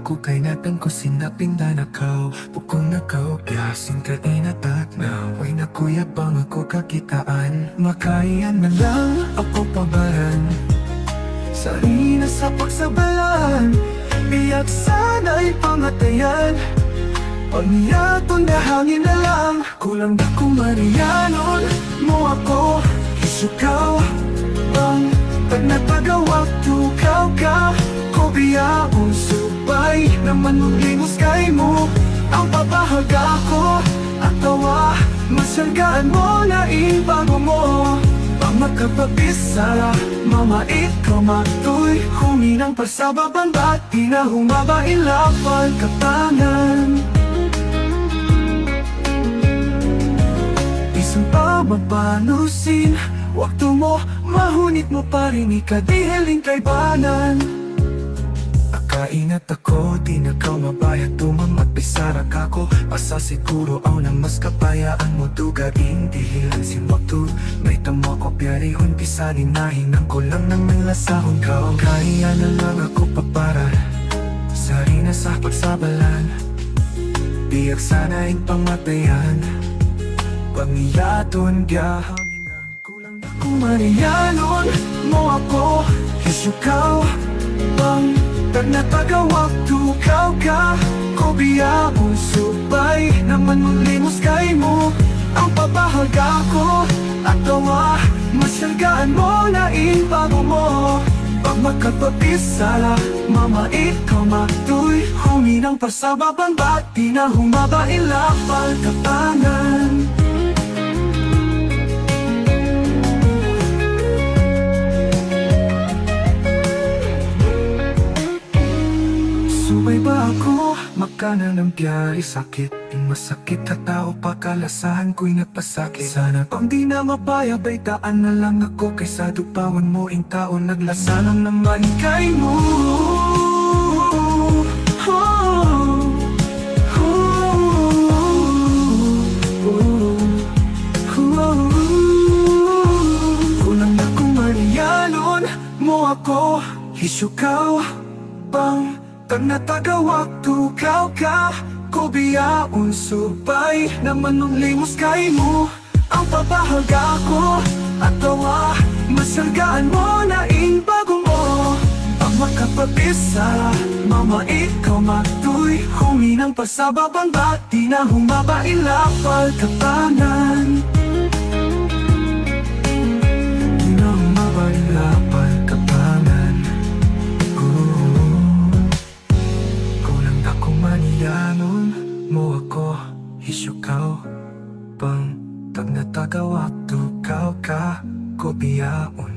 ako kay natang ko sinapinda na kao. Pukong na kao, yasin ka inatat na. Way na kuya bang ako kakitaan. Makayan man lang ako pabaran. Sarina sa pagsabalan, biyak sana'y pangatayan. Pagniyaton na hangin na lang, kulang na kung marianon mo ako. Isukaw bang pag nagpagawag tukaw ka. Ko biyaong subay naman maglimos kay mo. Ang papahaga ko at tawa, masyalgaan mo na ibago mo. Pag magkapabisa, mama ikaw matoy. Huminang pa sa babang ba't di na humaba ilapan kapanan. Isang pa mapanusin, wakto mo, mahunit mo pa rin ikadihiling kay banan. Akaingat ako, di na ka mabayat tumang at pisarak ako. Asa siguro aw nang mas kapayaan mo tugaring dihilan si wakto. May tamo ko piyarihon pisanin na hinang ko lang nang nalasahon ka. Kaya na lang ako papara, sarina sa pagsabalan. Biyak sana'y pangatayan. Pangyaton gahanginan, kulang na kung marianon mo ako. Isukaw bang pag natagawag tukaw ka. Ko biyaong subay naman maglimos kay mo. Ang pabahaga ko at tawa, masyalgaan mo na ibago mo. Pag magkapabisa, mama ikaw matoy. Huminang pa sa babang ba't di na humaba ilapal kapanan. Subay ba ako? Makana ng biyari sakit. Di masakit at tao pakalasahan ko'y nagpasakit. Sana pang di na mapayabay daan na lang ako. Kaysa dupawan mo ing taon naglasa lang naman kay mo. Kulang na kung marianon mo ako. Isukaw bang pag natagawag tukaw ka. Ko biyaon subay naman nung limos kay mo. Ang pabahaga ko at tawa, masyalgaan mo na ibago mo. Pag makapabisa, mama ikaw matoy. Huminang pa sa babang ba't di na humaba ilapal kapanan. Di na humaba ilapal kapanan. Manianon mo ako. Isukaw bang pag natagawag tukaw ka. Ko biyaon